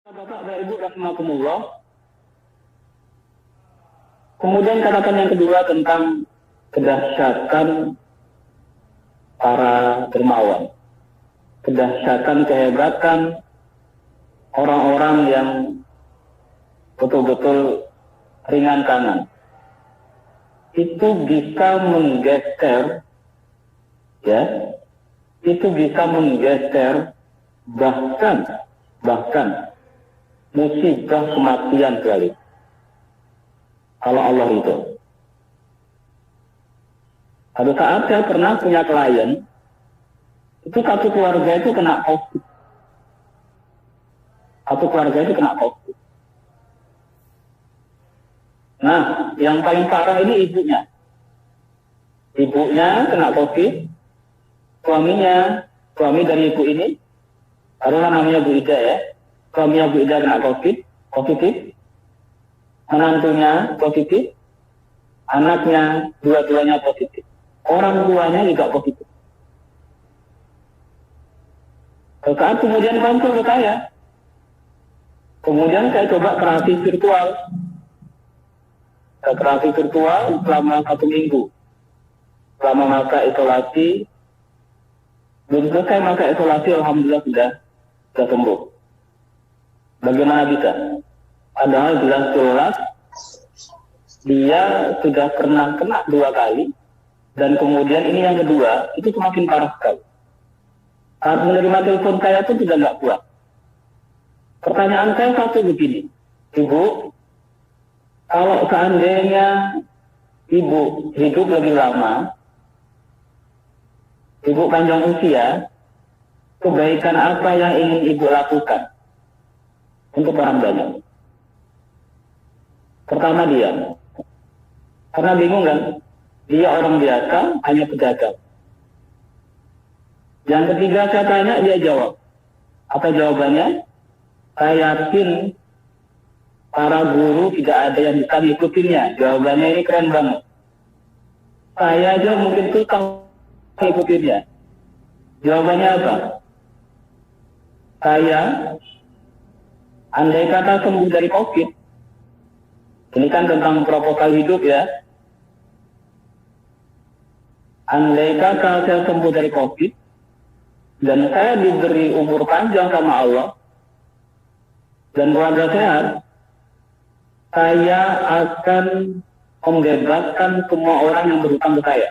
Bapak dan Ibu rahimakumullah. Kemudian catatan yang kedua tentang kedahsyatan para dermawan. Kedahsyatan, kehebatan orang-orang yang betul-betul ringan tangan. Itu bisa menggeser, ya, itu bisa menggeser bahkan musibah kematian kali. Kalau Allah itu. Pada saat saya pernah punya klien, itu satu keluarga itu kena COVID. Satu keluarga itu kena COVID. Nah, yang paling parah ini ibunya. Ibunya kena COVID, suami dari ibu ini, taruhlah namanya Bu Ida ya. Suaminya Bu Ida kena COVID, positif. Menantunya positif, anaknya dua-duanya positif. Orang tuanya juga positif. Saat kemudian konsul ke saya. Kemudian saya coba terapi virtual. Terapi virtual selama 1 minggu. Selama masa isolasi. Belum selesai masa isolasi, alhamdulillah sudah sembuh. Bagaimana bisa? Padahal jelas-jelas dia sudah pernah kena 2 kali, dan kemudian ini yang kedua, itu semakin parah sekali. Saat menerima telepon saya itu sudah nggak kuat. Pertanyaan saya satu begini, Ibu, kalau seandainya Ibu hidup lebih lama, Ibu panjang usia, kebaikan apa yang ingin Ibu lakukan untuk orang banyak? Pertama dia, karena bingung kan, dia orang biasa, hanya pedagang. Yang ketiga saya tanya, dia jawab. Apa jawabannya? Saya yakin para guru tidak ada yang bisa ngikutinnya. Jawabannya ini keren banget. Saya aja mungkin susah ngikutinnya. Jawabannya apa? Saya, andai kata sembuh dari COVID, ini kan tentang proposal hidup ya. Andai kata saya sembuh dari COVID, dan saya diberi umur panjang sama Allah, dan keluarga sehat, saya akan membebaskan semua orang yang berhutang ke saya.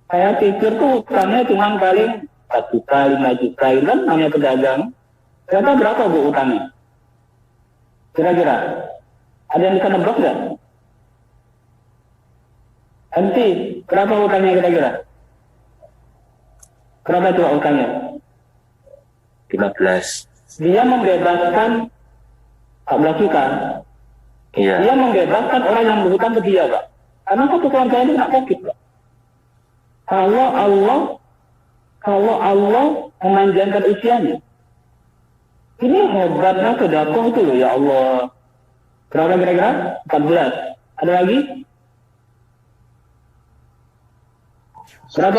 Saya pikir tuh utangnya cuma paling 4 juta, 5 juta, itu kan namanya pedagang. Ternyata berapa Bu utangnya? Kira-kira ada yang bisa nebak nggak? MC, berapa utangnya kira-kira? Berapa itu utangnya? 15. Dia membebaskan 14 juta. Iya. Dia membebaskan orang yang berhutang ke dia, Pak. Karena satu keluarga ini kena COVID, Pak. Kalau Allah memanjangkan usianya, ini hebatnya sedekah itu loh, ya Allah. Berapa kira-kira? 14. Ada lagi? Berapa?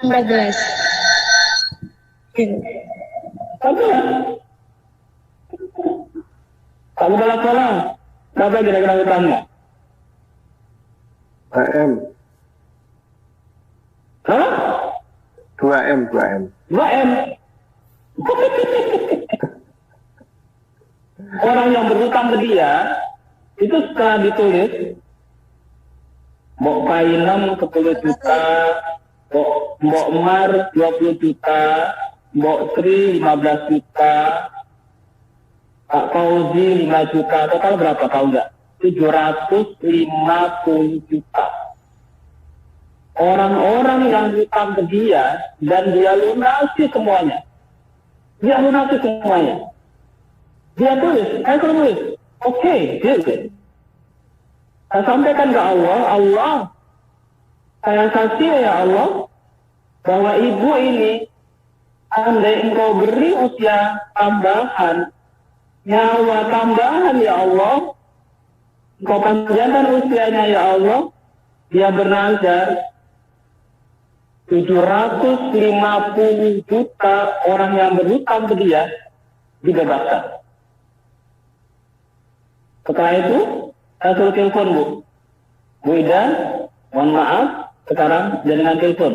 14. Apa? Kamu dalam salah. Berapa kira-kira utangnya? 2M. Hah? 2M. 2M. Orang yang berhutang ke dia, itu setelah ditulis, Mbok Painem 10 juta, Mbok Mar 20 juta, Mbok Sri 15 juta, Pak Fauzi 5 juta, total berapa tahu nggak? 750 juta. Orang-orang yang hutang ke dia, dan dia lunasi semuanya. Dia tulis, saya tulis, oke, deal. Saya sampaikan ke Allah, saya kasih ya Allah, bahwa ibu ini, andai engkau beri usia tambahan, nyawa tambahan ya Allah, engkau panjangkan usianya ya Allah, dia bernazar, 750 juta orang yang berhutang ke dia, dibebaskan. Setelah itu, saya suruh telepon Bu. Bu Ida, mohon maaf, sekarang jangan telepon.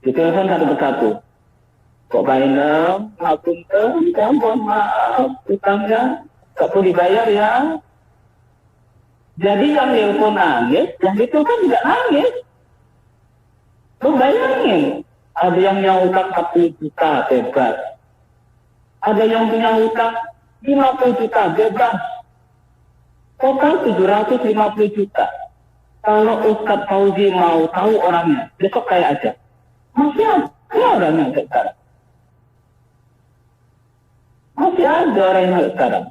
Ditelepon satu persatu. Kok Pak Ina, mohon maaf, utangnya gak perlu dibayar ya. Jadi yang telepon nangis, yang itu kan tidak nangis. Lu bayangin, ada yang punya utang 40 juta, bebas. Ada yang punya utang 50 juta, bebas. Total 750 juta. Kalau Ustadz Fauzi mau tahu orangnya, besok kayak aja. Masih ada orangnya sekarang. Masih ada orangnya sekarang.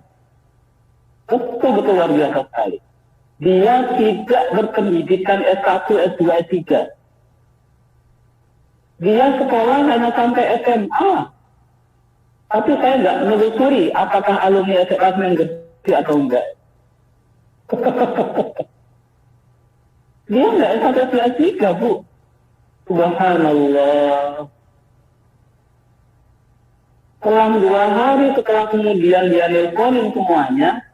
Betul-betul luar biasa sekali. Dia tidak berpendidikan S1, S2, S3. Dia sekolah hanya sampai SMA. Tapi saya nggak menelusuri apakah alumni SMA yang gede atau enggak. Dia nggak S1, S2, S3, Bu. Subhanallah. Selang 2 hari setelah kemudian dia nelponin semuanya,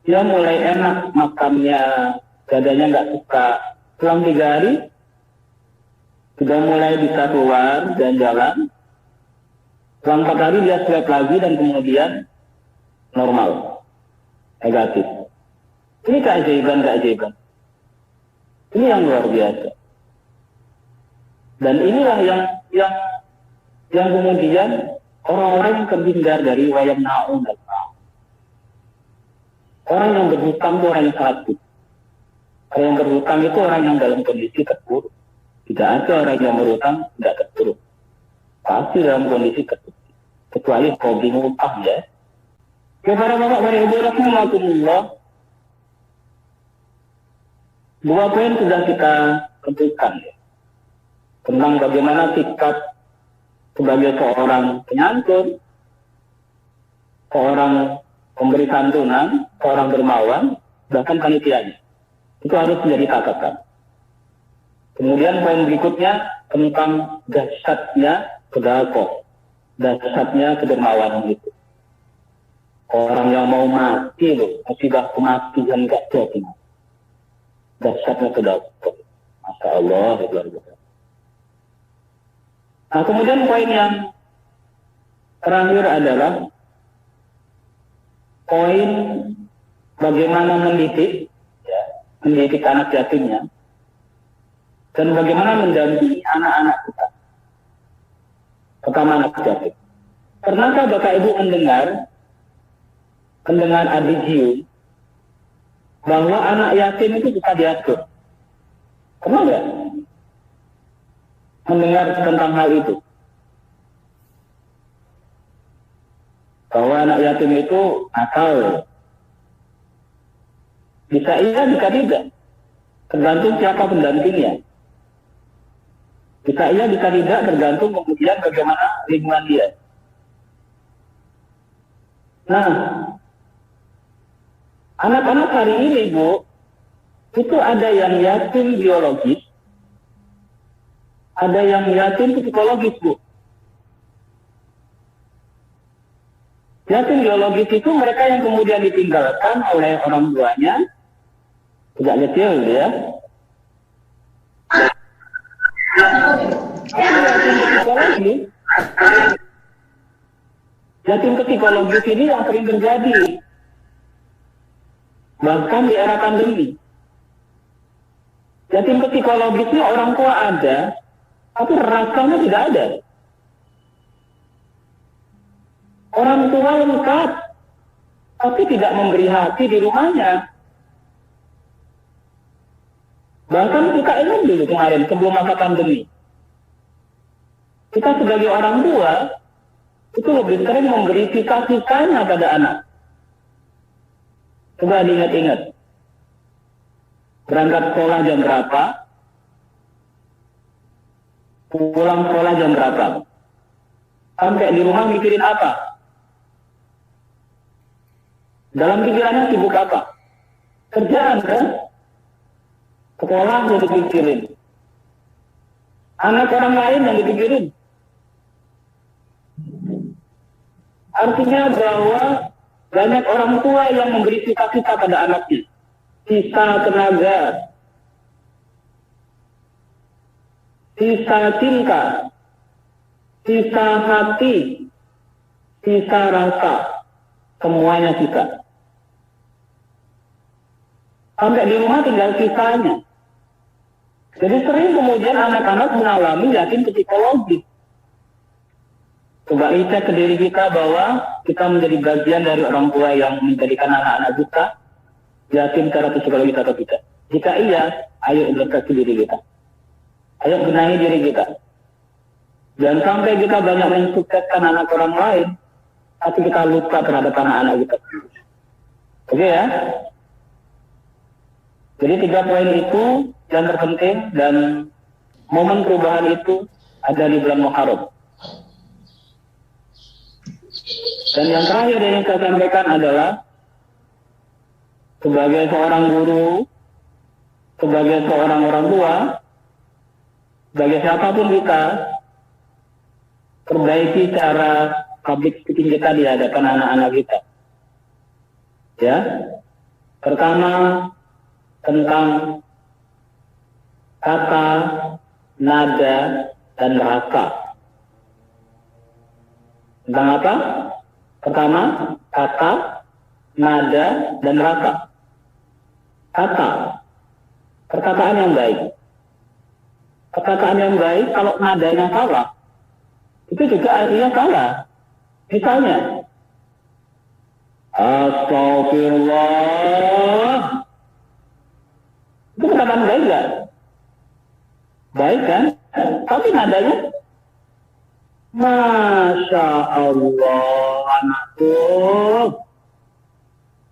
dia mulai enak makannya, dadanya nggak suka. Selang 3 hari, sudah mulai bisa keluar dan jalan. Selang 4 hari dia swab lagi dan kemudian normal, negatif. Ini keajaiban. Ini yang luar biasa. Dan inilah yang kemudian orang-orang yang terhindar dari wayang naung dan naung. Orang yang berhutang itu orang yang satu. Orang yang berhutang itu orang yang dalam kondisi terpuruk. Tidak ada orang yang berhutang tidak terpuruk. Pasti dalam kondisi terpuruk. Kecuali hobi ngutang ya. Para bapak, para ibu, rahimahumullah. 2 poin sudah kita tentukan ya. Tentang bagaimana sikap sebagai seorang penyantun, seorang pemberi santunan, seorang dermawan, bahkan panitianya. Itu harus menjadi catatan. Kemudian poin berikutnya tentang dahsyatnya sedekah, dahsyatnya kedermawanan itu. Orang yang mau mati loh, musibah kematian gak jadi. Dahsyatnya sedekah. Masya Allah, luar biasa. Nah, kemudian poin yang terakhir adalah poin bagaimana mendidik anak yatimnya dan bagaimana mendampingi anak-anak kita, terutama anak yatim. Pernahkah Bapak Ibu mendengar adigium bahwa anak yatim itu bisa diatur? Pernah nggak mendengar tentang hal itu? Bahwa anak yatim itu nakal. Bisa iya, bisa tidak. Tergantung siapa pendampingnya. Bisa iya, bisa tidak, tergantung kemudian bagaimana lingkungan dia. Nah, anak-anak hari ini, Bu, itu ada yang yatim biologis, ada yang yatim psikologis, Bu. Yatim biologis itu mereka yang kemudian ditinggalkan oleh orang tuanya, tidak kecil ya. Yatim psikologis ini yang sering terjadi, bahkan di era pandemi. Yatim psikologisnya orang tua ada, tapi rasanya tidak ada. Orang tua lengkap, tapi tidak memberi hati di rumahnya. Bahkan kita ingat dulu kemarin, sebelum masa pandemi. Kita sebagai orang tua, itu lebih sering memberi cita-citanya pada anak. Coba diingat-ingat. Berangkat sekolah jam berapa? Pulang sekolah jam berapa? Sampai di rumah mikirin apa? Dalam pikirannya sibuk apa? Kerjaan kan? Sekolah yang dipikirin. Anak orang lain yang dipikirin. Artinya bahwa banyak orang tua yang memberi cita-cita pada anaknya. Sisa tenaga, sisa cinta, sisa hati, sisa rasa, semuanya sisa. Sampai di rumah tinggal sisanya. Jadi sering kemudian anak-anak mengalami yakin psikologis. Coba cek ke diri kita bahwa kita menjadi bagian dari orang tua yang menjadikan anak-anak kita yakin secara psikologis atau tidak. Jika iya, ayo introspeksi diri kita. Ayo benahi diri kita. Jangan sampai kita banyak mensukseskan anak orang lain, tapi kita lupa terhadap anak-anak kita. Oke ya? Jadi 3 poin itu yang terpenting dan momen perubahan itu ada di bulan Muharram. Dan yang terakhir yang saya sampaikan adalah sebagai seorang guru, sebagai seorang orang tua, sebagai siapapun kita, perbaiki cara public speaking kita di hadapan anak-anak kita. Ya, pertama tentang kata, nada, dan rasa. Tentang apa? Pertama, kata, nada, dan rasa. Kata, perkataan yang baik. Perkataan yang baik, kalau nadanya salah, itu juga artinya salah. Misalnya, Astagfirullah. Itu perkataan baik gak? Baik kan? Tapi nadanya, Masya Allah, anakku.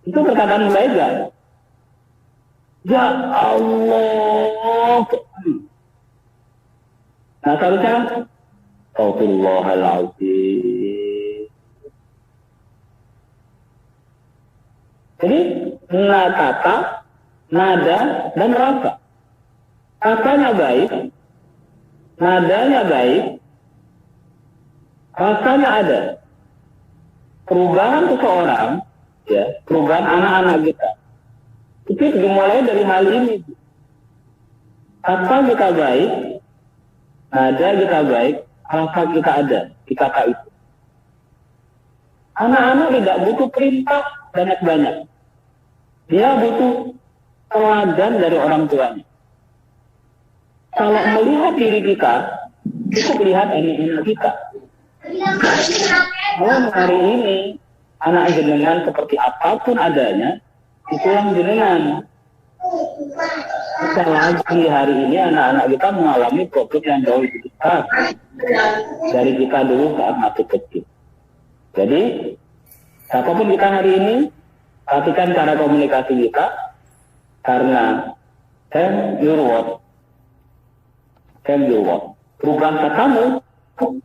Itu perkataan baik gak? Ya Allah. Nah, seharusnya Astagfirullahaladzim. Jadi, kata, nada, dan rasa. Katanya baik, nadanya baik, rasanya ada. Perubahan seseorang, ya, perubahan anak-anak kita, itu dimulai dari hal ini. Kata kita baik, nada kita baik, rasa kita ada di kata itu. Anak-anak tidak butuh perintah banyak-banyak. Dia butuh teladan dari orang tuanya. Kalau melihat diri kita, kita melihat anak-anak kita. Kalau hari ini anak jenengan seperti apapun adanya, itu yang jenengan. Lagi hari ini anak-anak kita mengalami problem yang jauh lebih besar dari kita dulu saat masih kecil. Jadi, apapun kita hari ini, perhatikan cara komunikasi kita, karena change your word. Perubahan katamu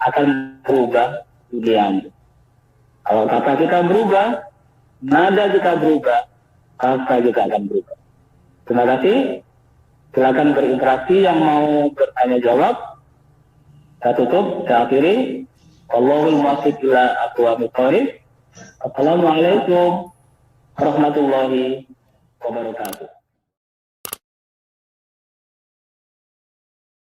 akan berubah duniamu. Kalau kata kita berubah, nada kita berubah, rasa kita akan berubah. Terima kasih. Silakan berinteraksi yang mau bertanya jawab. Saya tutup, saya akhiri. Wallahul muwaffiq ila aqwamit thoriq. Assalamualaikum warahmatullahi wabarakatuh.